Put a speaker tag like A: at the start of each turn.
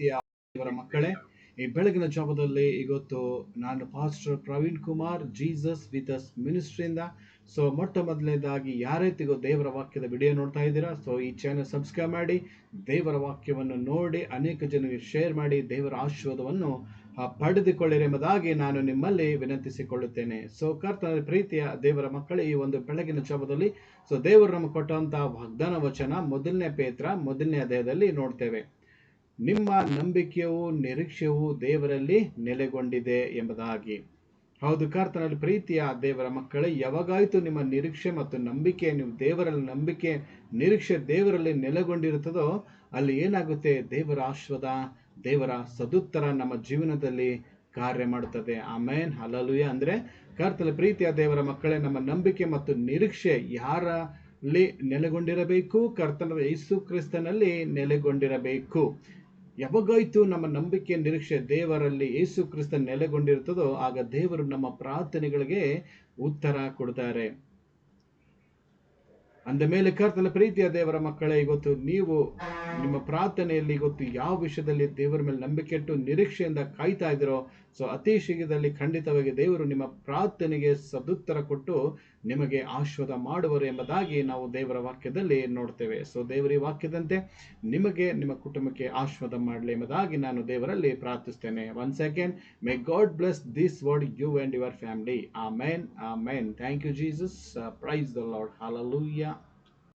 A: ದೇವರ ಮಕ್ಕಳೇ, ಈ ಬೆಳಗಿನ ಜಾವದಲ್ಲಿ ಇವತ್ತು ನಾನು pastor Praveen Kumar Jesus with us ಮಿನಿಸ್ಟ್ರಿಯಿಂದ ಮೊಟ್ಟ ಮೊದಲನೇದಾಗಿ ಯಾರೈತಿಗೋ ದೇವರ ವಾಕ್ಯದ ವಿಡಿಯೋ ನೋಡ್ತಾ ಇದ್ದೀರಾ, ಈ ಚಾನೆಲ್ ಸಬ್ಸ್ಕ್ರೈಬ್ ಮಾಡಿ, ದೇವರ ವಾಕ್ಯವನ್ನು ನೋಡಿ ಅನೇಕ ಜನರಿಗೆ ಶೇರ್ ಮಾಡಿ, ದೇವರ ಆಶೀರ್ವಾದವನ್ನು ಪಡೆದುಕೊಳ್ಳಿರಿ ಎಂಬುದಾಗಿ ನಾನು ನಿಮ್ಮಲ್ಲಿ ವಿನಂತಿಸಿಕೊಳ್ಳುತ್ತೇನೆ. ಕರ್ತನ ಪ್ರೀತಿಯ ದೇವರ ಮಕ್ಕಳೇ, ಈ ಒಂದು ಬೆಳಗಿನ ಜಾವದಲ್ಲಿ ದೇವರು ನಮಗೆ ಕೊಟ್ಟಂತಹ ವಾಗ್ದಾನ ವಚನ 1 ಪೇತ್ರ 1ನೇ ಅಧ್ಯಾಯದಲ್ಲಿ ನೋಡ್ತೇವೆ. ನಿಮ್ಮ ನಂಬಿಕೆಯು ನಿರೀಕ್ಷೆಯು ದೇವರಲ್ಲಿ ನೆಲೆಗೊಂಡಿದೆ ಎಂಬುದಾಗಿ. ಹೌದು, ಕರ್ತನಲ್ಲಿ ಪ್ರೀತಿಯ ದೇವರ ಮಕ್ಕಳೇ, ಯಾವಾಗಾಯಿತು ನಿಮ್ಮ ನಿರೀಕ್ಷೆ ಮತ್ತು ನಂಬಿಕೆ, ನೀವು ದೇವರಲ್ಲಿ ನಂಬಿಕೆ ನಿರೀಕ್ಷೆ ದೇವರಲ್ಲಿ ನೆಲೆಗೊಂಡಿರುತ್ತದೋ ಅಲ್ಲಿ ಏನಾಗುತ್ತೆ? ದೇವರ ಆಶೀರ್ವಾದ, ದೇವರ ಸದುತ್ತರ ನಮ್ಮ ಜೀವನದಲ್ಲಿ ಕಾರ್ಯ ಮಾಡುತ್ತದೆ. ಆಮೇನ್, ಹಲ್ಲೆಲೂಯಾ. ಅಂದ್ರೆ ಕರ್ತನ ಪ್ರೀತಿಯ ದೇವರ ಮಕ್ಕಳೇ, ನಮ್ಮ ನಂಬಿಕೆ ಮತ್ತು ನಿರೀಕ್ಷೆ ಯಾರಲ್ಲಿ ನೆಲೆಗೊಂಡಿರಬೇಕು? ಕರ್ತನ ಯೇಸು ಕ್ರಿಸ್ತನಲ್ಲಿ ನೆಲೆಗೊಂಡಿರಬೇಕು. ಯಾವಾಗಾಯ್ತು ನಮ್ಮ ನಂಬಿಕೆ ನಿರೀಕ್ಷೆ ದೇವರಲ್ಲಿ ಯೇಸು ಕ್ರಿಸ್ತ ನೆಲೆಗೊಂಡಿರುತ್ತದೋ ಆಗ ದೇವರು ನಮ್ಮ ಪ್ರಾರ್ಥನೆಗಳಿಗೆ ಉತ್ತರ ಕೊಡ್ತಾರೆ. ಅಂದ ಮೇಲೆ ಕರ್ತನ ಪ್ರೀತಿಯ ದೇವರ ಮಕ್ಕಳೇ, ಇವತ್ತು ನೀವು ನಿಮ್ಮ ಪ್ರಾರ್ಥನೆಯಲ್ಲಿ ಇವತ್ತು ಯಾವ ವಿಷಯದಲ್ಲಿ ದೇವರ ಮೇಲೆ ನಂಬಿಕೆ ಇಟ್ಟು ನಿರೀಕ್ಷೆಯಿಂದ ಕಾಯ್ತಾ ಇದ್ದೀರೋ ಅತಿ ಶೀಘ್ರದಲ್ಲಿ ಖಂಡಿತವಾಗಿ ದೇವರು ನಿಮ್ಮ ಪ್ರಾರ್ಥನೆಗೆ ಸದುತ್ತರ ಕೊಟ್ಟು ನಿಮಗೆ ಆಶೀರ್ವಾದ ಮಾಡುವರು ಎಂಬುದಾಗಿ ನಾವು ದೇವರ ವಾಕ್ಯದಲ್ಲಿ ನೋಡ್ತೇವೆ. ದೇವರ ಈ ವಾಕ್ಯದಂತೆ ನಿಮಗೆ ನಿಮ್ಮ ಕುಟುಂಬಕ್ಕೆ ಆಶೀರ್ವಾದ ಮಾಡಲಿ ಎಂಬುದಾಗಿ ನಾನು ದೇವರಲ್ಲಿ ಪ್ರಾರ್ಥಿಸ್ತೇನೆ. Once again, may God bless this word you and your family. Amen, amen. Thank you Jesus. Praise the Lord. Hallelujah.